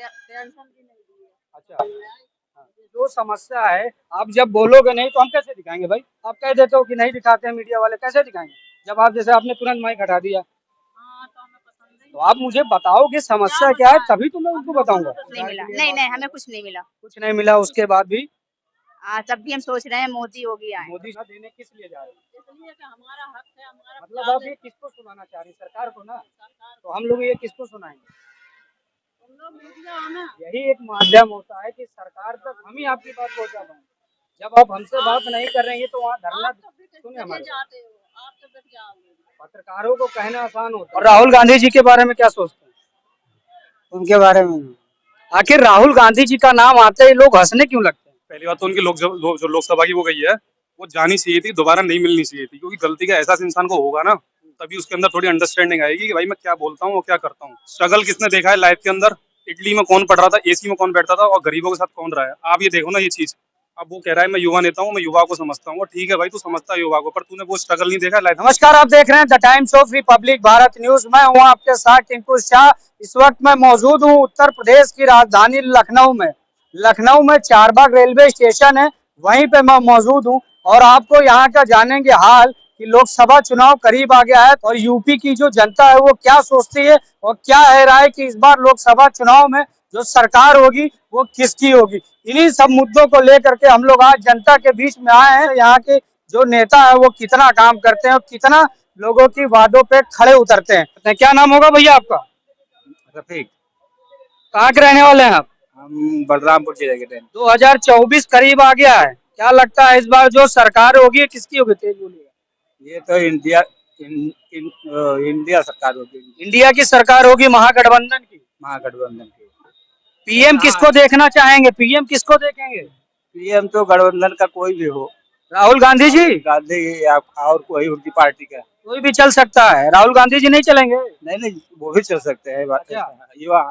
Pension भी नहीं दी है। अच्छा, जो समस्या है आप जब बोलोगे नहीं तो हम कैसे दिखाएंगे भाई? आप कह देते हो कि नहीं दिखाते हैं मीडिया वाले, कैसे दिखाएंगे जब आप जैसे आपने तुरंत माइक हटा दिया? हाँ तो हमें पसंद नहीं तो आप मुझे बताओगे समस्या क्या है, तभी तो मैं उनको बताऊंगा। नहीं मिला, नहीं नहीं हमें कुछ नहीं मिला। कुछ नहीं मिला, उसके बाद भी तब भी हम सोच रहे हैं मोदी योगी आए। मोदी ना देने किस लिए जा रहे हैं? इसलिए कि हमारा हक है, हमारा मतलब आप ये किसको सुनाना चाह रही हैं? सरकार को ना? तो हम लोग ये किसको सुनाएंगे? तुम लोग मीडिया हो ना। यही एक माध्यम होता है कि सरकार तक हम ही आपकी बात पहुंचा पाए। जब आप हमसे बात नहीं कर रहे हैं तो वहाँ धरना सुने हमारे। जाते हो आप तो बच जाओगे। पत्रकारों को कहना आसान होता है। और राहुल गांधी जी के बारे में क्या सोचते हैं? उनके बारे में आखिर राहुल गांधी जी का नाम आते ही लोग हंसने क्यों लगते हैं? पहली बात तो उनकी जो लोकसभा की वो गई है वो जानी चाहिए थी, दोबारा नहीं मिलनी चाहिए थी, क्योंकि गलती का एहसास इंसान को होगा ना तभी उसके अंदर थोड़ी अंडरस्टैंडिंग आएगी कि भाई मैं क्या बोलता हूँ और क्या करता हूँ। स्ट्रगल किसने देखा है लाइफ के अंदर? इटली में कौन पढ़ रहा था, एसी में कौन बैठता था और गरीबों के साथ कौन रहा है? आप ये देखो ना ये चीज। अब वो कह रहा है मैं युवा नेता हूँ, मैं युवा को समझता हूँ। ठीक है भाई, तू समझता है युवा को, पर तूने वो स्ट्रगल नहीं देखा लाइफ। नमस्कार, आप देख रहे हैं the times of Republic Bharat news. मैं हूं आपके साथ टिंकू शाह। इस वक्त मैं मौजूद हूं उत्तर प्रदेश की राजधानी लखनऊ में। लखनऊ में चारबाग रेलवे स्टेशन है, वहीं पे मैं मौजूद हूं और आपको यहाँ का जानेंगे हाल कि लोकसभा चुनाव करीब आ गया है और यूपी की जो जनता है वो क्या सोचती है और क्या है राय कि इस बार लोकसभा चुनाव में जो सरकार होगी वो किसकी होगी। इन्हीं सब मुद्दों को लेकर के हम लोग आज जनता के बीच में आए हैं। यहाँ के जो नेता है वो कितना काम करते हैं और कितना लोगों की वादों पे खड़े उतरते हैं। क्या नाम होगा भैया आपका? रफीक। कहाँ के रहने वाले हैं आप? हम बलरामपुर जिले के थे। 2024 करीब आ गया है, क्या लगता है इस बार जो सरकार होगी किसकी होगी? तेज बोलिए। ये तो इंडिया सरकार होगी। इंडिया की सरकार होगी, महागठबंधन की। महागठबंधन की। पीएम किसको देखना चाहेंगे? पीएम किसको देखेंगे? पीएम तो गठबंधन का कोई भी हो। राहुल गांधी जी? गांधी और कोई उनकी पार्टी का कोई भी चल सकता है। राहुल गांधी जी नहीं चलेंगे? नहीं, वो भी चल सकते हैं। युवा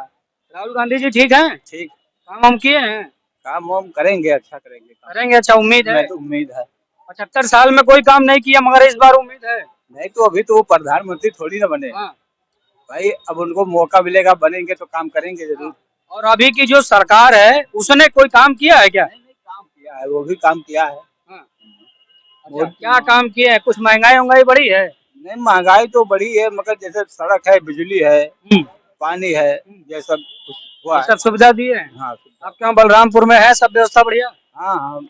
राहुल गांधी जी ठीक है? ठीक काम हम किए हैं? काम हम करेंगे, अच्छा करेंगे। अच्छा, उम्मीद है? तो उम्मीद है। 75 साल में कोई काम नहीं किया मगर इस बार उम्मीद है। नहीं तो अभी तो वो प्रधानमंत्री थोड़ी ना बने। हाँ। भाई अब उनको मौका मिलेगा, बनेंगे तो काम करेंगे जरूर। और अभी की जो सरकार है उसने कोई काम किया है क्या? नहीं, काम किया है, वो भी काम किया है। अच्छा, क्या काम किए हैं? कुछ महंगाई बढ़ी है? नहीं, महंगाई तो बढ़ी है मगर जैसे सड़क है, बिजली है, पानी है, ये सब कुछ हुआ है। सब सुविधा दी है। हाँ, अब क्या बलरामपुर में है सब व्यवस्था बढ़िया? हाँ।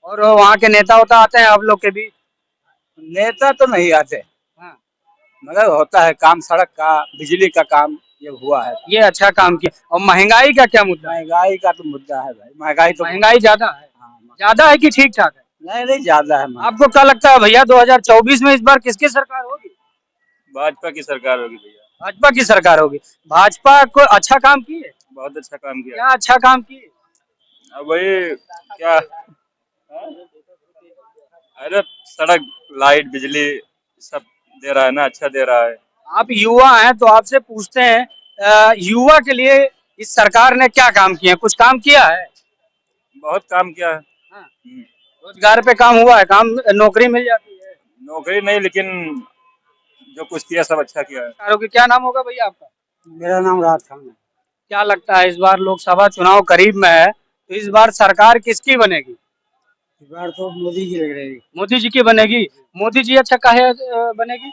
और वहाँ के नेता होता आते हैं आप लोग के भी? नेता तो नहीं आते। हाँ। मगर होता है काम, सड़क का, बिजली का काम ये हुआ है। ये अच्छा काम किया। और महंगाई का क्या मुद्दा? महंगाई का तो मुद्दा है भाई। महंगाई ज्यादा है? ज्यादा है कि ठीक ठाक है? नहीं, ज्यादा है। आपको क्या लगता है भैया 2024 में इस बार किसकी सरकार होगी? भाजपा की सरकार होगी भैया। भाजपा की सरकार होगी। भाजपा को अच्छा काम की है? बहुत अच्छा काम किया। क्या अच्छा काम की? अब वही क्या, अरे सड़क, लाइट, बिजली सब दे रहा है ना, अच्छा दे रहा है। आप युवा हैं तो आपसे पूछते हैं, युवा के लिए इस सरकार ने क्या काम किया? कुछ काम किया है? बहुत काम किया है। हाँ। रोजगार पे काम हुआ है? काम नौकरी मिल जाती है? नौकरी नहीं, लेकिन जो कुछ किया सब अच्छा किया है। क्या नाम होगा भैया आपका? मेरा नाम राज खान है। क्या लगता है इस बार लोकसभा चुनाव करीब में है तो इस बार सरकार किसकी बनेगी? इस बार तो मोदी की लग रही है। मोदी जी की बनेगी। मोदी जी अच्छा काहे बनेगी?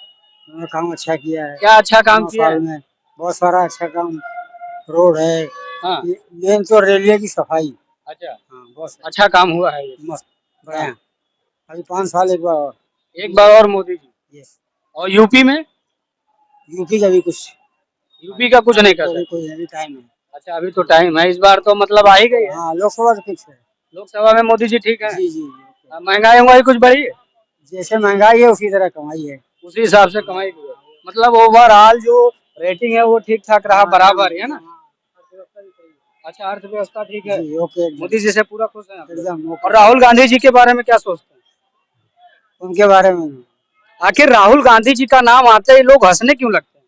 उन्होंने काम अच्छा किया है। क्या अच्छा काम किया है? में बहुत सारा अच्छा काम, रोड है। हाँ। मेन तो रेलवे की सफाई। अच्छा। हाँ, बहुत अच्छा काम हुआ है ये। मस्त बढ़िया। अभी 5 साल एक बार और मोदी जी। यस। और यूपी में? यूपी का भी कुछ, यूपी का कुछ नहीं कर सकते? कोई अभी टाइम है। अच्छा, अभी तो टाइम है। इस बार तो मतलब आ ही गई है। हाँ, लोकसभा तो फिक्स है। लोकसभा में मोदी जी ठीक है? जी। महंगाई कुछ बढ़ी है? जैसे महंगाई है उसी तरह कमाई है। उसी हिसाब से कमाई भी है। मतलब ओवरऑल जो रेटिंग है वो ठीक ठाक रहा, बराबर है ना? अच्छा, अर्थव्यवस्था ठीक है। ओके। मोदी जी से पूरा खुश है एकदम। और राहुल गांधी जी के बारे में क्या सोचते हैं? उनके बारे में आखिर राहुल गांधी जी का नाम आते ही लोग हंसने क्यों लगते हैं?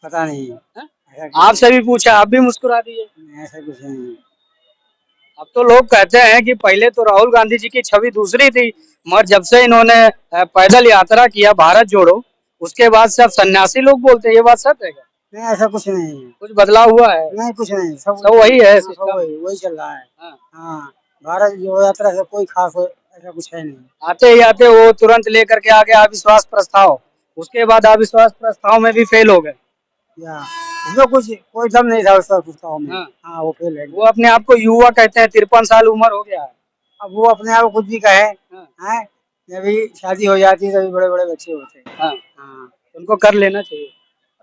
पता नहीं। आपसे भी पूछा, आप भी मुस्कुरा दिए। ऐसा कुछ नहीं। अब तो लोग कहते हैं कि पहले तो राहुल गांधी जी की छवि दूसरी थी, मगर जब से इन्होंने पैदल यात्रा किया भारत जोड़ो, उसके बाद से अब सन्यासी लोग बोलते हैं। ये बात सच है क्या? नहीं ऐसा कुछ नहीं है, कुछ बदलाव हुआ है? नहीं कुछ नहीं, सब सब वही है हाँ, सब सिस्टम। वही चल रहा है। हाँ। हाँ, भारत जोड़ो यात्रा से कोई खास ऐसा कुछ है नहीं। आते ही आते वो तुरंत लेकर के आ गया अविश्वास प्रस्ताव, उसके बाद अविश्वास प्रस्ताव में भी फेल हो गए। या उसमें कुछ कोई दम नहीं था उस प्रस्ताव में। हाँ। हाँ वो फेल है। वो अपने आप को युवा कहते हैं, 53 साल उम्र हो गया है। अब वो अपने आप को कुछ भी कहे, हाँ। हैं जब भी शादी हो जाती है तभी बड़े बड़े बच्चे होते हैं। हाँ। हाँ, उनको कर लेना चाहिए।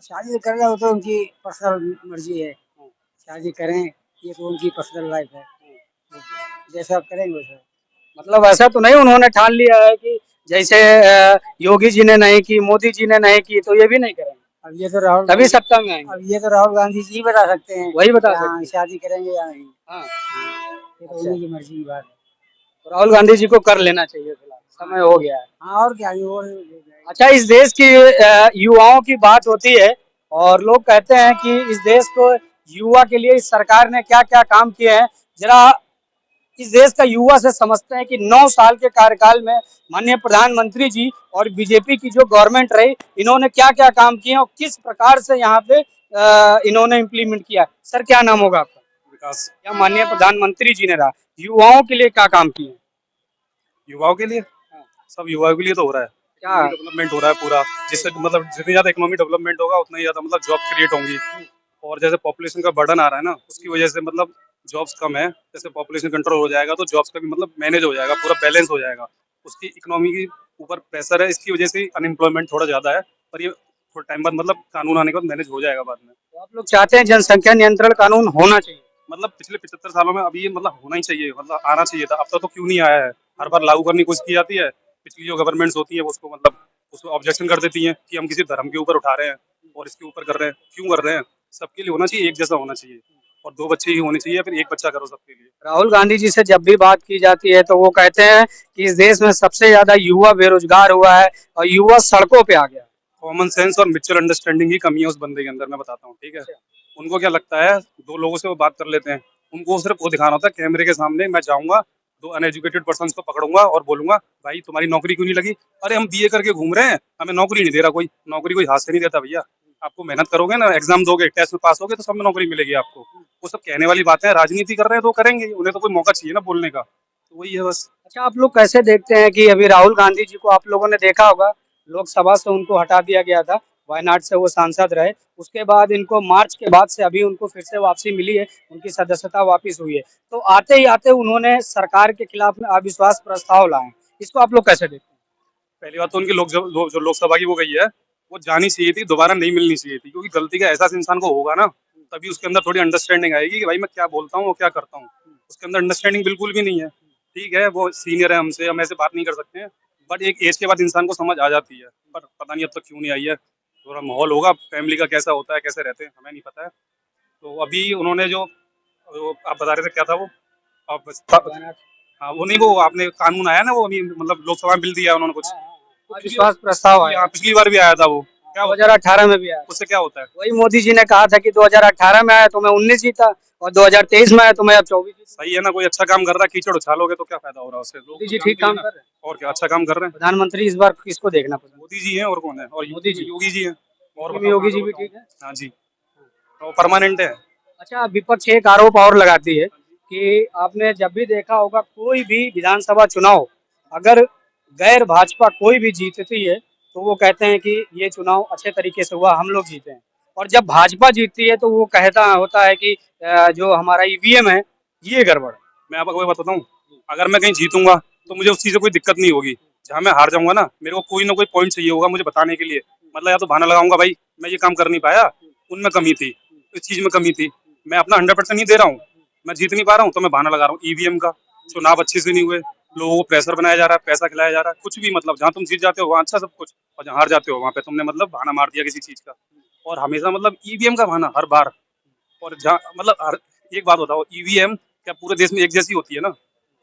शादी कर रहे हो तो उनकी पर्सनल मर्जी है, शादी करें ये तो उनकी पर्सनल लाइफ है, जैसा करेंगे वैसा। मतलब ऐसा तो नहीं उन्होंने ठान लिया है कि जैसे योगी जी ने नहीं की, मोदी जी ने नहीं की, तो ये भी नहीं करेंगे। अब ये तो राहुल तभी सत्ता में आएंगे। अब ये तो राहुल गांधी जी बता सकते हैं, वही बता कि हाँ, सकते हैं। शादी करेंगे या नहीं। हाँ। ये तो उन्हीं की मर्जी की बात है। तो राहुल गांधी जी को कर लेना चाहिए, फिलहाल समय हो गया है। हाँ और क्या, और अच्छा, इस देश की युवाओं की बात होती है और लोग कहते हैं कि इस देश को युवा के लिए इस सरकार ने क्या क्या काम किए हैं, जरा इस देश का युवा से समझते हैं कि 9 साल के कार्यकाल में माननीय प्रधानमंत्री जी और बीजेपी की जो गवर्नमेंट रही, इन्होंने क्या क्या काम किए और किस प्रकार से यहाँ पे इन्होंने इम्प्लीमेंट किया। सर क्या नाम होगा आपका? विकास। क्या माननीय प्रधानमंत्री जी ने रहा, युवाओं के लिए क्या काम किए? युवाओं के लिए सब युवाओं के लिए तो हो रहा है, क्या डेवलपमेंट हो रहा है पूरा, जिससे मतलब जितनी ज्यादा इकोनॉमिक डेवलपमेंट होगा उतना ही ज्यादा मतलब जॉब क्रिएट होंगी। और जैसे पॉपुलेशन का बर्डन आ रहा है ना, उसकी वजह से मतलब जॉब्स कम है। जैसे पॉपुलेशन कंट्रोल हो जाएगा तो जॉब्स का भी मतलब मैनेज हो जाएगा, पूरा बैलेंस हो जाएगा। उसकी इकोनॉमी के ऊपर प्रेशर है, इसकी वजह से अनएम्प्लॉयमेंट थोड़ा ज्यादा है, पर ये थोड़ा टाइम बाद मतलब कानून आने के बाद मैनेज हो जाएगा बाद में। तो आप लोग चाहते हैं जनसंख्या नियंत्रण कानून होना चाहिए? मतलब पिछले 75 सालों में अभी ये मतलब होना ही चाहिए, मतलब आना चाहिए था। अब तक तो क्यों नहीं आया है? हर बार लागू करने की कोशिश की जाती है, पिछली जो गवर्नमेंट्स होती है उसको मतलब उसको ऑब्जेक्शन कर देती हैं कि हम किसी धर्म के ऊपर उठा रहे हैं और इसके ऊपर कर रहे हैं। क्यों कर रहे हैं? सबके लिए होना चाहिए, एक जैसा होना चाहिए, और 2 बच्चे ही होने चाहिए या फिर 1 बच्चा करो सबके लिए। राहुल गांधी जी से जब भी बात की जाती है तो वो कहते हैं कि इस देश में सबसे ज्यादा युवा बेरोजगार हुआ है और युवा सड़कों पे आ गया। कॉमन सेंस और म्यूचुअल अंडरस्टैंडिंग की कमी है उस बंदे के अंदर, मैं बताता हूँ, ठीक है। उनको क्या लगता है, 2 लोगों से वो बात कर लेते हैं, उनको सिर्फ वो दिखाना होता है कैमरे के सामने, मैं जाऊंगा 2 अनएजुकेटेड पर्सन को पकड़ूंगा और बोलूंगा भाई तुम्हारी नौकरी क्यों नहीं लगी? अरे हम बीए करके घूम रहे हैं, हमें नौकरी नहीं दे रहा कोई। नौकरी कोई हाथ से नहीं देता भैया, आपको मेहनत करोगे ना, एग्जाम दोगे, टेस्ट में पास होगे तो सब में नौकरी मिलेगी आपको। वो सब कहने वाली बातें हैं, राजनीति कर रहे हैं तो करेंगे, उन्हें तो कोई मौका चाहिए ना बोलने का, तो वही है बस। अच्छा, आप लोग कैसे देखते हैं कि अभी राहुल गांधी जी को आप लोगों ने देखा होगा, लोकसभा से उनको हटा दिया गया था, वायनाड से वो सांसद रहे, उसके बाद इनको मार्च के बाद से अभी उनको फिर से वापसी मिली है, उनकी सदस्यता वापस हुई है, तो आते ही आते उन्होंने सरकार के खिलाफ में अविश्वास प्रस्ताव लाए, इसको आप लोग कैसे देखते हैं? पहली बात तो उनकी जो लोकसभा की वो गई है, वो जानी चाहिए थी, दोबारा नहीं मिलनी चाहिए थी, क्योंकि गलती का एहसास इंसान को होगा ना, तभी उसके अंदर थोड़ी अंडरस्टैंडिंग आएगी कि भाई मैं क्या बोलता हूँ और क्या करता हूँ। उसके अंदर अंडरस्टैंडिंग बिल्कुल भी नहीं है। ठीक है, वो सीनियर है हमसे, हम ऐसे बात नहीं कर सकते हैं, बट एक एज के बाद इंसान को समझ आ जाती है, पर पता नहीं अब तक क्यों नहीं आई है। थोड़ा माहौल होगा फैमिली का, कैसा होता है, कैसे रहते हैं, हमें नहीं पता है। तो अभी उन्होंने जो आप बता रहे थे क्या था वो, आप हाँ वो नहीं, वो आपने कानून आया ना, वो अभी मतलब लोकसभा में बिल दिया उन्होंने कुछ, अविश्वास प्रस्ताव आया, पिछली बार भी आया था वो, क्या 2018 में भी आया, उससे क्या होता है? वही मोदी जी ने कहा था कि 2018 में आया तो मैं 19 जीता और 2023 में आया तो मैं अब 24 जीता। सही है ना, कोई अच्छा काम कर रहा है, कीचड़ उछालोगे तो क्या फायदा हो रहा है उससे? मोदी जी ठीक काम कर रहे हैं, और क्या अच्छा काम कर रहे हैं। प्रधानमंत्री इस बार किसको देखना पसंद? मोदी जी हैं, और कौन है? और मोदी जी, योगी जी हैं, और योगी जी भी ठीक है। हाँ जी, तो परमानेंट है। अच्छा, विपक्ष एक आरोप और लगाती है कि आपने जब भी देखा होगा कोई भी विधानसभा चुनाव अगर गैर भाजपा कोई भी जीतती है तो वो कहते हैं कि ये चुनाव अच्छे तरीके से हुआ, हम लोग जीते हैं, और जब भाजपा जीतती है तो वो कहता होता है कि जो हमारा ईवीएम है ये गड़बड़। मैं आपको कोई बात बताऊं, अगर मैं कहीं जीतूंगा तो मुझे उस चीज से कोई दिक्कत नहीं होगी। जहाँ मैं हार जाऊंगा ना, मेरे को कोई ना कोई पॉइंट चाहिए होगा मुझे बताने के लिए, मतलब या तो बहाना लगाऊंगा भाई मैं ये काम कर नहीं पाया, उनमें कमी थी, इस चीज में कमी थी, मैं अपना 100% नहीं दे रहा हूँ, मैं जीत नहीं पा रहा हूँ, तो मैं बहाना लगा रहा हूँ ईवीएम का, चुनाव अच्छे से नहीं हुए, लोगों को प्रेशर बनाया जा रहा है, पैसा खिलाया जा रहा है, कुछ भी, मतलब जहाँ तुम जीत जाते हो वहाँ अच्छा सब कुछ, और जहाँ हार जाते हो वहाँ पे तुमने मतलब बहाना मार दिया किसी चीज का, और हमेशा मतलब ईवीएम का बहाना हर बार। और जहाँ मतलब एक बात बताओ, ईवीएम क्या पूरे देश में एक जैसी होती है ना,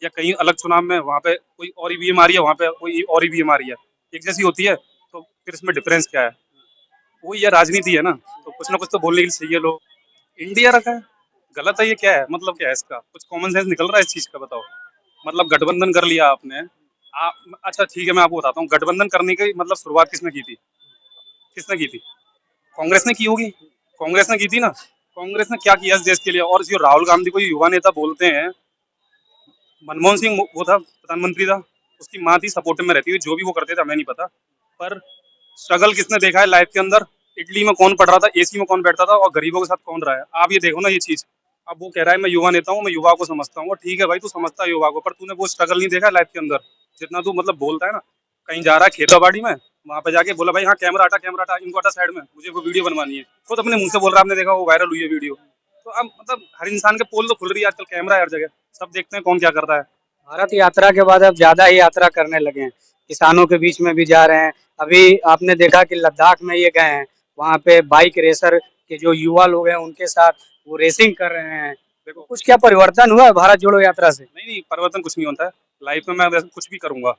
या कहीं अलग चुनाव में वहाँ पे कोई और ईवीएम आ रही है, वहाँ पे कोई और ईवीएम आ रही है, एक जैसी होती है? तो फिर इसमें डिफरेंस क्या है? वही ये राजनीति है ना, तो कुछ ना कुछ तो बोलने के लिए चाहिए। लोग इंडिया रखा है, गलत है ये, क्या है मतलब, क्या है इसका? कुछ कॉमन सेंस निकल रहा है इस चीज का? बताओ, मतलब गठबंधन कर लिया आपने, अच्छा ठीक है, मैं आपको बताता हूँ, गठबंधन करने की मतलब शुरुआत किसने की थी? किसने की थी? कांग्रेस ने की होगी, कांग्रेस ने की थी ना। कांग्रेस ने क्या किया इस देश के लिए। और जो राहुल गांधी को युवा नेता बोलते हैं, मनमोहन सिंह वो था प्रधानमंत्री था, उसकी माँ थी सपोर्ट में रहती हुई, जो भी वो करते थे हमें नहीं पता, पर स्ट्रगल किसने देखा है लाइफ के अंदर। इटली में कौन पढ़ रहा था, एसी में कौन बैठता था, और गरीबों के साथ कौन रहा है। आप ये देखो ना ये चीज। अब वो कह रहा है मैं युवा नेता हूँ, मैं युवा को समझता हूँ। ठीक है भाई, तू समझता है युवा को, पर तूने वो स्ट्रगल नहीं देखा लाइफ के अंदर जितना तू मतलब बोलता है ना। कहीं जा रहा है खेती बाड़ी में, वहां पे जाके बोला भाई हाँ कैमरा हटा, इनको हटा साइड में, मुझे वो वीडियो बनवानी है। खुद अपने मुंह से बोल रहा है, आपने देखा वो वायरल हुई है वीडियो। तो अब मतलब हर इंसान के पोल तो खुल रही है आजकल, कैमरा है हर जगह, सब देखते हैं कौन क्या करता है। भारत यात्रा के बाद अब ज्यादा ही यात्रा करने लगे हैं, किसानों के बीच में भी जा रहे हैं। अभी आपने देखा कि लद्दाख में ये गए हैं, वहाँ पे बाइक रेसर के जो युवा लोग हैं उनके साथ वो रेसिंग कर रहे हैं। देखो कुछ क्या परिवर्तन हुआ है भारत जोड़ो यात्रा से? नहीं, परिवर्तन कुछ नहीं होता है लाइफ में। मैं वैसे कुछ भी करूंगा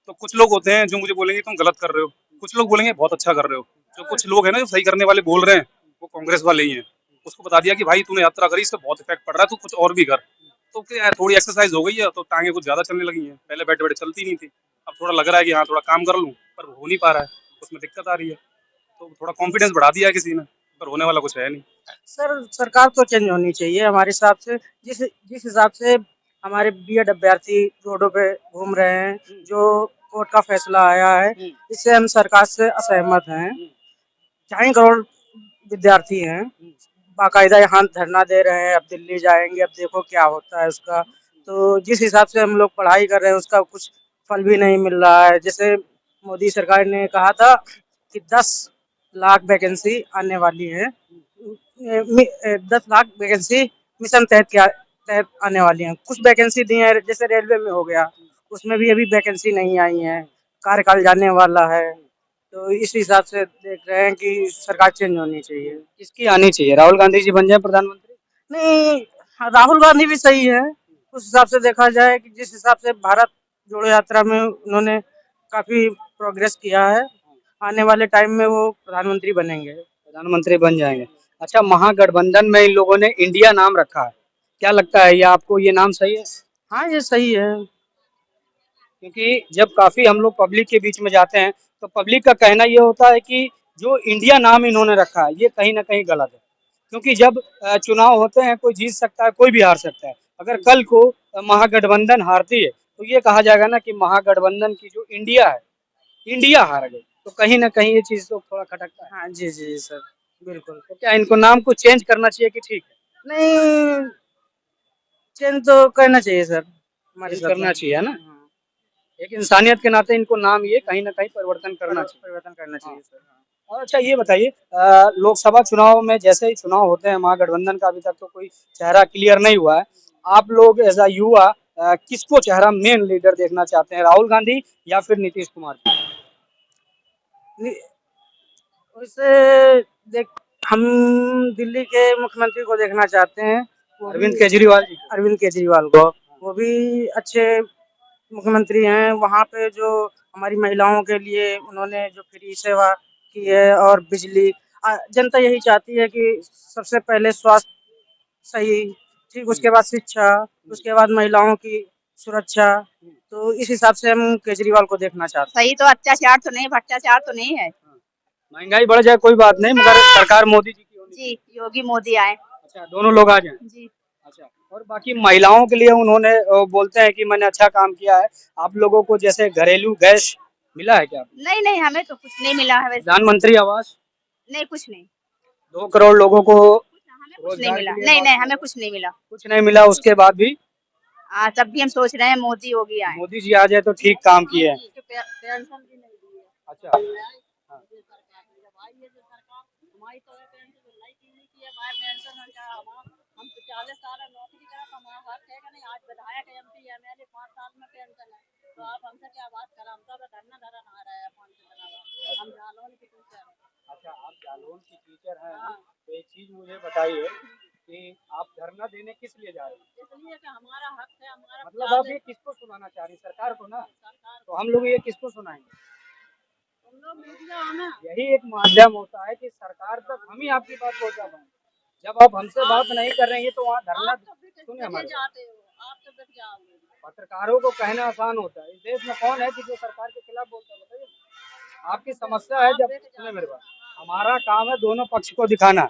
तो कुछ लोग होते हैं जो मुझे बोलेंगे तुम गलत कर रहे हो, कुछ लोग बोलेंगे बहुत अच्छा कर रहे हो। जो कुछ लोग हैं ना जो सही करने वाले बोल रहे हैं, वो कांग्रेस वाले ही हैं। उसको बता दिया कि भाई तूने यात्रा करी, इससे बहुत इफेक्ट पड़ रहा है, तू कुछ और भी कर। तो क्या है, थोड़ी एक्सरसाइज हो गई है तो टांगे कुछ ज्यादा चलने लगी हैं, पहले बैठे बैठे चलती नहीं थी। अब थोड़ा लग रहा है कि हाँ थोड़ा काम कर लूँ, पर हो नहीं पा रहा है, उसमें दिक्कत आ रही है। तो थोड़ा कॉन्फिडेंस बढ़ा दिया है किसी ने, पर होने वाला कुछ है नहीं। सर सरकार तो चेंज होनी चाहिए हमारे हिसाब से। जिस जिस हिसाब से हमारे बीएड अभ्यर्थी रोडों पे घूम रहे हैं, जो कोर्ट का फैसला आया है, इससे हम सरकार से असहमत हैं। 4 करोड़ विद्यार्थी हैं, बाकायदा यहाँ धरना दे रहे हैं, अब दिल्ली जाएंगे, अब देखो क्या होता है उसका। तो जिस हिसाब से हम लोग पढ़ाई कर रहे हैं उसका कुछ फल भी नहीं मिल रहा है। जैसे मोदी सरकार ने कहा था कि 10 लाख वैकेंसी आने वाली है, 10 लाख वैकेंसी मिशन तहत आने वाली हैं। कुछ वैकेंसी दी है, जैसे रेलवे में हो गया, उसमें भी अभी वैकेंसी नहीं आई है, कार्यकाल जाने वाला है। तो इस हिसाब से देख रहे हैं कि सरकार चेंज होनी चाहिए। किसकी आनी चाहिए? राहुल गांधी जी बन जाए प्रधानमंत्री? नहीं, हाँ, राहुल गांधी भी सही है। उस हिसाब से देखा जाए कि जिस हिसाब से भारत जोड़ो यात्रा में उन्होंने काफी प्रोग्रेस किया है, आने वाले टाइम में वो प्रधानमंत्री बनेंगे। प्रधानमंत्री बन जाएंगे। अच्छा, महागठबंधन में इन लोगों ने इंडिया नाम रखा है, क्या लगता है ये आपको, ये नाम सही है? हाँ, ये सही है। क्योंकि जब काफी हम लोग पब्लिक के बीच में जाते हैं तो पब्लिक का कहना ये होता है कि जो इंडिया नाम इन्होंने रखा है ये कहीं ना कहीं गलत है। क्योंकि जब चुनाव होते हैं कोई जीत सकता है, कोई भी हार सकता है। अगर कल को महागठबंधन हारती है तो ये कहा जाएगा ना कि महागठबंधन की जो इंडिया है, इंडिया हार गई। तो कहीं ना कहीं ये चीज तो थोड़ा खटकता है। हाँ जी जी सर, बिल्कुल। तो क्या इनको नाम को चेंज करना चाहिए कि ठीक है? नहीं, चेंज तो करना चाहिए सर, हमारे चेंज हिसाब करना से। चाहिए है ना, हाँ, एक इंसानियत के नाते इनको नाम ये कहीं ना कहीं परिवर्तन करना चाहिए। परिवर्तन करना चाहिए सर। हाँ। और अच्छा ये बताइए, लोकसभा चुनाव में जैसे ही चुनाव होते हैं, महागठबंधन का अभी तक तो कोई चेहरा क्लियर नहीं हुआ है। आप लोग एज अ युवा किसको चेहरा मेन लीडर देखना चाहते हैं, राहुल गांधी या फिर नीतीश कुमार? नि- वैसे देख, हम दिल्ली के मुख्यमंत्री को देखना चाहते हैं, वो भी अरविंद केजरीवाल जी को। अरविंद केजरीवाल को। वो भी अच्छे मुख्यमंत्री हैं। वहाँ पे जो हमारी महिलाओं के लिए उन्होंने जो फ्री सेवा की है, और बिजली, जनता यही चाहती है कि सबसे पहले स्वास्थ्य सही, ठीक उसके बाद शिक्षा, उसके बाद महिलाओं की सुरक्षा। तो इस हिसाब से हम केजरीवाल को देखना चाहते हैं। सही तो अत्याचार तो नहीं, भ्रष्टाचार तो नहीं है। महंगाई बढ़ जाए कोई बात नहीं, मगर सरकार मोदी जी की होनी चाहिए। जी, योगी मोदी आए। अच्छा, दोनों लोग आ जाएं। जी। अच्छा, और बाकी महिलाओं के लिए उन्होंने बोलते हैं कि मैंने अच्छा काम किया है। आप लोगों को जैसे घरेलू गैस मिला है क्या? नहीं नहीं, हमें तो कुछ नहीं मिला है वैसे। प्रधानमंत्री आवास नहीं, कुछ नहीं। 2 करोड़ लोगों को हमें कुछ नहीं रोजगार मिला। के लिए नहीं बात नहीं, कर हमें रहे कुछ नहीं मिला। हैं। कुछ नहीं मिला, उसके बाद भी तब भी हम सोच रहे हैं मोदी योगी आए। मोदी जी आ जाए तो ठीक काम किए हैं। पेंशन भी नहीं दी है। अच्छा, हाँ। हमारी तो नहीं की है भाई पेंशन। हम तो 40 साल नौकरी करा, तो हमारा हक है कि नहीं। आज विधायक एमपी एमएलए 5 साल में पेंशन है, तो आप हमसे क्या बात करा। हम तो धरना धरन आ रहे हैं 5 दिन बाद। हम जालौन की टीचर हैं। अच्छा, आप जालौन की टीचर हैं, तो एक चीज मुझे बताइए कि आप धरना देने किस लिए जा रहे हैं? इसलिए कि हमारा हक है, हमारा मतलब आप ये किसको सुनाना चाह रही, सरकार को ना? तो हम लोग ये किसको सुनाएंगे? तुम लोग मीडिया हो ना। यही एक माध्यम होता है कि सरकार तक हम ही आपकी बात पहुंचा पाए। जब आप हमसे बात नहीं कर रहे हैं तो वहाँ धरना आप तो सुने हमारे। जाते हो, आप तो बिक जाओगे। पत्रकारों को कहना आसान होता है, इस देश में कौन है कि जो सरकार के खिलाफ बोलता है, बताइए। आपकी समस्या है, जब सुने मेरे बात, हमारा काम है दोनों पक्ष को दिखाना।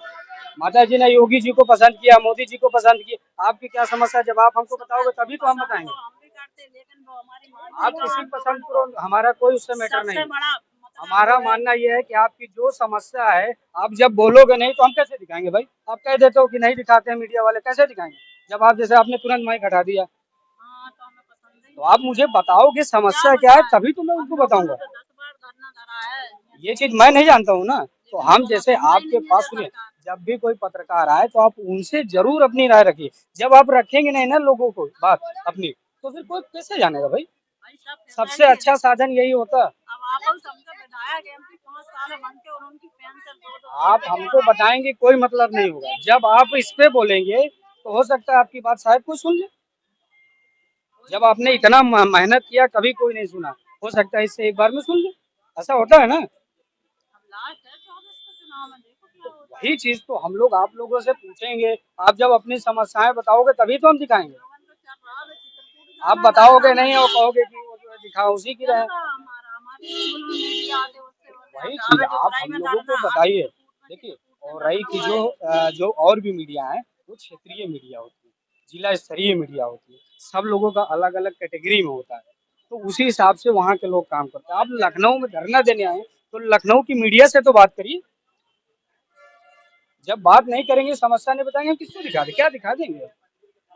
माता जी ने योगी जी को पसंद किया, मोदी जी को पसंद किया। आपकी क्या समस्या है? जब आप हमको बताओगे तभी तो हम बताएंगे। हम भी करते, लेकिन वो हमारी मान आप किसी पसंद करो, हमारा कोई उससे मैटर नहीं सबसे है। बड़ा मतलब हमारा मानना यह है कि आपकी जो समस्या है, आप जब बोलोगे नहीं तो हम कैसे दिखाएंगे भाई? आप कह देते हो कि नहीं दिखाते हैं मीडिया वाले, कैसे दिखाएंगे? जब आप जैसे आपने तुरंत माइक हटा दिया, हाँ तो हमें पसंद ही तो आप मुझे बताओ कि समस्या क्या है, तभी तो मैं उनको बताऊंगा। तो 10 बार धरना धरा है। ये चीज मैं नहीं जानता हूँ ना। तो हम जैसे आपके पास सुनिए, जब भी कोई पत्रकार आए तो आप उनसे जरूर अपनी राय रखिए। जब आप रखेंगे नहीं ना लोगों को बात अपनी, तो फिर कोई कैसे जानेगा भाई? भाई सब सबसे अच्छा साधन यही होता। अब आप सबसे विधायक एमपी 5 साल बनते और उनकी पेंशन आप हमको बताएंगे कोई मतलब नहीं होगा। जब आप इस पे बोलेंगे तो हो सकता है आपकी बात शायद कोई सुन ले। जब आपने इतना मेहनत किया कभी कोई नहीं सुना, हो सकता है इससे एक बार में सुन ले। ऐसा होता है ना। लास्ट है 24 को चुनाव में, देखो क्या होता वही चीज तो हम लोग आप लोगों से पूछेंगे। आप जब अपनी समस्याएं बताओगे तभी तो हम दिखाएंगे। है। तो चल रहा है चित्रकूट आप बताओगे नहीं और कहोगे कि वो जो है दिखाओ उसी की रहे। हमारा हमारे स्कूल में मीडिया आते उससे वही चीज आप हम लोगों को बताइए। देखिए, और रही की जो और भी मीडिया है, वो क्षेत्रीय मीडिया होती है, जिला स्तरीय मीडिया होती है। सब लोगों का अलग अलग कैटेगरी में होता है, तो उसी हिसाब से वहाँ के लोग काम करते हैं। आप लखनऊ में धरना देने आए तो लखनऊ की मीडिया से तो बात करिए। जब बात नहीं करेंगे, समस्या नहीं बताएंगे, हम किसको दिखा दें? क्या दिखा देंगे?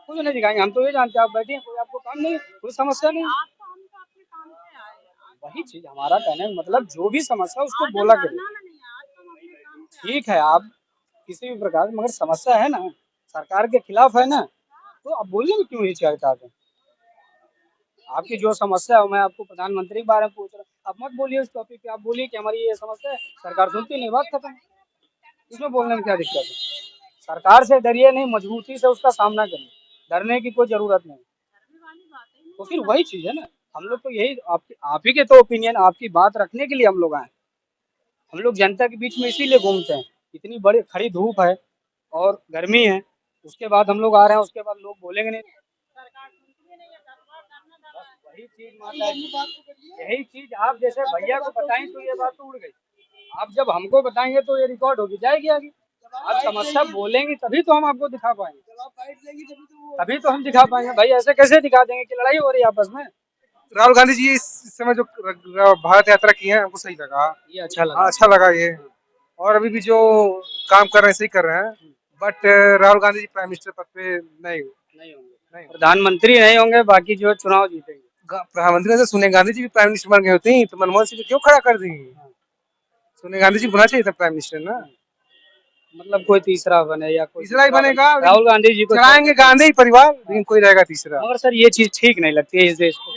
कुछ नहीं दिखाएंगे। हम तो ये जानते हैं आप बैठे हैं, कोई आपको काम नहीं है, कोई समस्या नहीं है। आप तो हम तो अपने काम से आए हैं। वही चीज हमारा कहने का मतलब, जो भी समस्या उसको बोला करिए। नहीं आज तो हम अपने काम से ठीक है, आप किसी भी प्रकार, मगर समस्या है ना, सरकार के खिलाफ है ना, तो आप बोलिए ना क्यों हिचकिचाते हैं? आपकी जो समस्या है, मैं आपको प्रधानमंत्री के बारे में पूछ रहा हूँ, आप मत बोलिए उस टॉपिक पे। आप बोलिए कि हमारी ये समस्या है, सरकार सुनती नहीं, बात खत्म। इसमें बोलने में क्या दिक्कत है? सरकार से डरिए नहीं, मजबूती से उसका सामना करिए। डरने की कोई जरूरत नहीं। डरने वाली बात है तो फिर वही चीज है ना, हम लोग तो यही आप ही के तो ओपिनियन, आपकी बात रखने के लिए हम लोग आए। हम लोग जनता के बीच में इसीलिए घूमते हैं। इतनी बड़ी खड़ी धूप है और गर्मी है, उसके बाद हम लोग आ रहे हैं, उसके बाद लोग बोलेंगे नहीं। सरकार सुनती नहीं है, 10 बार धरना धरा है। वही चीज माता जी, यही चीज आप जैसे भैया को बताएं तो ये बात तो उड़ गई। आप जब हमको बताएंगे तो ये रिकॉर्ड होगी जाएगी आगे। आप समस्या बोलेंगी तभी तो हम आपको दिखा पाएंगे, तभी तो हम दिखा पाएंगे। भाई ऐसे कैसे दिखा देंगे कि लड़ाई हो रही है आपस में? राहुल गांधी जी इस समय जो भारत यात्रा की है हमको सही लगा। ये अच्छा लगा। हाँ, अच्छा लगा ये। और अभी भी जो काम कर रहे हैं सही कर रहे हैं। But Rahul Gandhi ji prime minister पद पे नहीं नहीं होंगे, नहीं प्रधानमंत्री नहीं होंगे, बाकी जो चुनाव जीतेंगे। प्रधानमंत्री से सोनिया गांधी जी भी प्राइम मिनिस्टर बन गई होती तो मनमोहन सिंह को क्यों खड़ा कर दी? सोनिया गांधी जी को होना चाहिए था प्राइम मिनिस्टर ना। मतलब कोई तीसरा बने या कोई तीसरा ही बनेगा, राहुल गांधी जी को चलाएंगे गांधी परिवार, लेकिन कोई रहेगा तीसरा। मगर सर ये चीज ठीक नहीं लगती है इस देश को।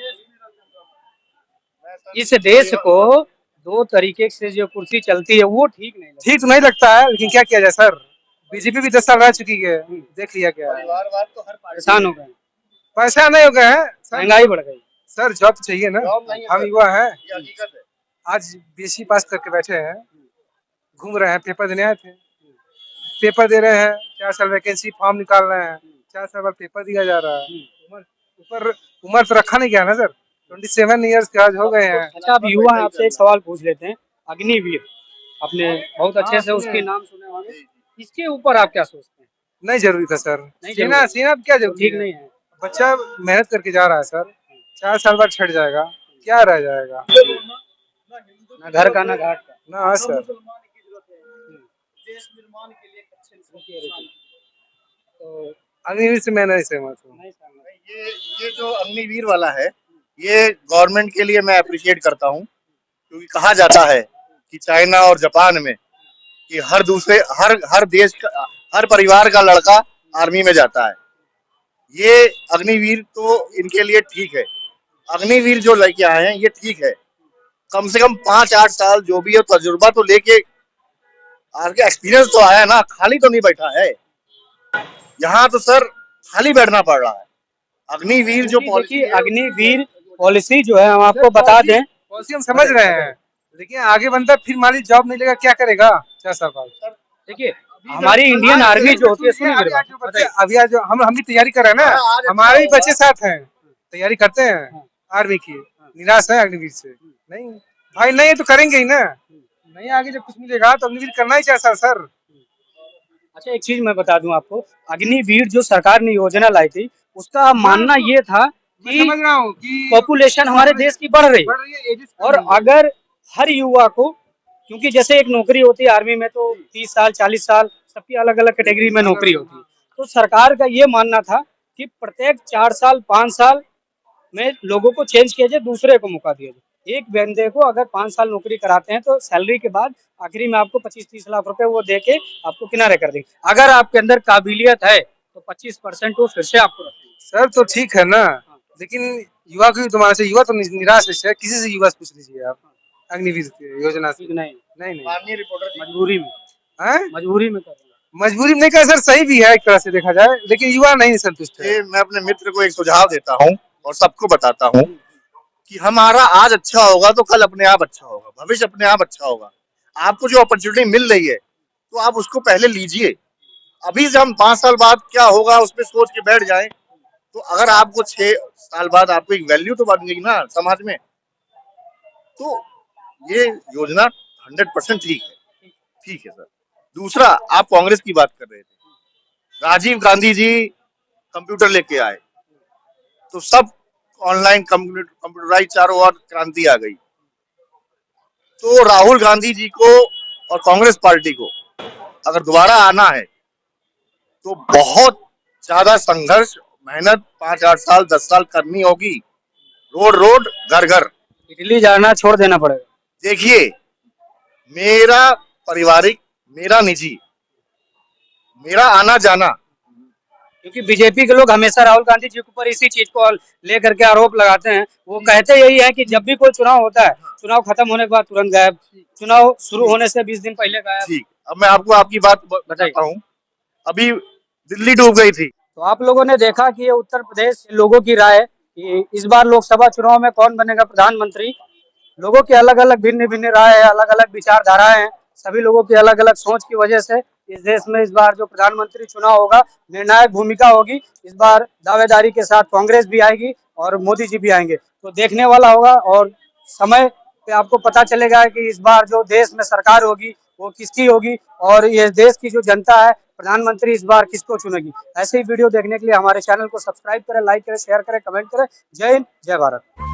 इस देश को दो तरीके से जो कुर्सी चलती है वो ठीक नहीं लगती। ठीक तो नहीं लगता है, लेकिन क्या किया जाए सर। बीजेपी भी 10 साल रह चुकी है, देख लिया क्या है। परेशान हो गए, पैसा नहीं हो गए हैं, महंगाई बढ़ गई। सर जॉब तो चाहिए ना। हम युवा हैं, आज बीएससी पास करके बैठे हैं, घूम रहे हैं, पेपर देने आए थे, पेपर दे रहे हैं। 4 साल वैकेंसी फॉर्म निकाल रहे हैं, 4 साल बाद पेपर दिया जा रहा है। ऊपर उम्र तो रखा नहीं गया ना सर। 27 ईयर्स के आज हो गए हैं। अच्छा, आप युवा हैं, आपसे एक सवाल पूछ लेते हैं। अग्निवीर आपने बहुत अच्छे से उसके नाम सुने होंगे, इसके ऊपर आप क्या सोचते हैं? नहीं जरूरी था सर। नहीं सीना जरूरी। सीना क्या जरूरी ठीक है? नहीं है। बच्चा मेहनत करके जा रहा है सर, 4 साल बाद छट जाएगा, क्या रह जाएगा? ना घर का ना घाट का। ना सर। तो अग्निवीर से मैं नहीं सहमत हूँ। नहीं समझ। ये जो अग्निवीर वाला है, ये गवर्नमेंट के लिए मैं अप्रिशिएट करता हूँ, क्योंकि कहा जाता है कि चाइना और जापान में कि हर देश का, हर परिवार का लड़का आर्मी में जाता है। ये अग्निवीर तो इनके लिए ठीक है। अग्निवीर जो लेके आए हैं ये ठीक है, कम से कम 5-8 साल जो भी है तजुर्बा तो लेके आगे, एक्सपीरियंस तो आया ना, खाली तो नहीं बैठा है यहाँ तो सर, खाली बैठना पड़ रहा है। अग्निवीर जो देखिए, अग्निवीर पॉलिसी जो है हम आपको बता दें। पॉलिसी हम समझ रहे हैं, लेकिन आगे बंदा फिर मान लीजिए जॉब नहीं लेगा, क्या करेगा 4 साल बाद? देखिए, हमारी इंडियन आर्मी जो होती है, सुनिए मेरी बात, बताइए। अभी आज जो हम भी तैयारी कर रहे हैं ना, हमारे भी बच्चे साथ हैं, तैयारी करते हैं आर्मी की, निराश है अग्निवीर से? नहीं भाई, नहीं तो करेंगे ही ना। नहीं आगे जब कुछ मिलेगा तो अग्निवीर करना ही चाहिए सर। अच्छा, एक चीज मैं बता दूं आपको, अग्निवीर जो सरकार ने योजना लाई थी, उसका मानना ये था मैं कि समझ रहा हूँ कि पॉपुलेशन हमारे देश की बढ़ रही बढ़ है रही है, एजेस कम और हो रही है। अगर हर युवा को, क्योंकि जैसे एक नौकरी होती है आर्मी में तो 30 साल 40 साल सबकी अलग अलग कैटेगरी में नौकरी होती है, तो सरकार का ये मानना था कि प्रत्येक 4 साल 5 साल में लोगों को चेंज किया जाए, दूसरे को मौका दिया जाए। एक बंदे को अगर 5 साल नौकरी कराते हैं तो सैलरी के बाद आखिरी में आपको 25-30 लाख रुपए वो दे के आपको किनारे कर देंगे। अगर आपके अंदर काबिलियत है तो 25% वो फिर से आपको रखेंगे। सर तो ठीक है ना, लेकिन युवा की तुम्हारे से युवा तो निराश है, किसी से युवा से पूछ लीजिए आप अग्निवीर की योजना से। ठीक नहीं, नहीं माननीय रिपोर्टर मजबूरी में, हैं? मजबूरी में कर रहे हैं। मजबूरी में नहीं कर सर, सही भी है एक तरह से देखा जाए, लेकिन युवा नहीं संतुष्ट है। मैं अपने मित्र को एक सुझाव देता हूँ और सबको बताता हूँ कि हमारा आज अच्छा होगा तो कल अपने आप अच्छा होगा, भविष्य अपने आप अच्छा होगा। आपको जो अपॉर्चुनिटी मिल रही है तो आप उसको पहले लीजिए। अभी से हम 5 साल बाद क्या होगा उसमें सोच के बैठ जाएं तो अगर आपको 6 साल बाद आपको एक वैल्यू तो बन गई ना समाज में, तो ये योजना 100% ठीक है। ठीक है सर। दूसरा, आप कांग्रेस की बात कर रहे थे, राजीव गांधी जी कंप्यूटर लेके आए तो सब ऑनलाइन कंप्यूटराइज, चारों ओर क्रांति आ गई। तो राहुल गांधी जी को और कांग्रेस पार्टी को अगर दोबारा आना है तो बहुत ज्यादा संघर्ष, मेहनत 5-8 साल 10 साल करनी होगी। रोड रोड घर घर। इटली जाना छोड़ देना पड़ेगा। देखिए, मेरा पारिवारिक, मेरा निजी, मेरा आना जाना, क्योंकि बीजेपी के लोग हमेशा राहुल गांधी जी के ऊपर इसी चीज को लेकर के आरोप लगाते हैं। वो कहते यही है कि जब भी कोई चुनाव होता है, चुनाव खत्म होने के बाद तुरंत गायब, चुनाव शुरू होने से 20 दिन पहले गायब। ठीक। अब मैं आपको आपकी बात बताता हूँ। अभी दिल्ली डूब गई थी। तो आप लोगों ने देखा कि ये उत्तर प्रदेश लोगों की राय कि इस बार लोकसभा चुनाव में कौन बनेगा प्रधानमंत्री। लोगों की अलग अलग भिन्न भिन्न राय है, अलग अलग विचारधाराएं हैं। सभी लोगों की अलग अलग सोच की वजह से इस देश में इस बार जो प्रधानमंत्री चुनाव होगा निर्णायक भूमिका होगी। इस बार दावेदारी के साथ कांग्रेस भी आएगी और मोदी जी भी आएंगे, तो देखने वाला होगा और समय पे आपको पता चलेगा कि इस बार जो देश में सरकार होगी वो किसकी होगी और ये देश की जो जनता है प्रधानमंत्री इस बार किसको चुनेगी। ऐसे ही वीडियो देखने के लिए हमारे चैनल को सब्सक्राइब करें, लाइक करें, शेयर करें, कमेंट करें। जय हिंद, जय भारत।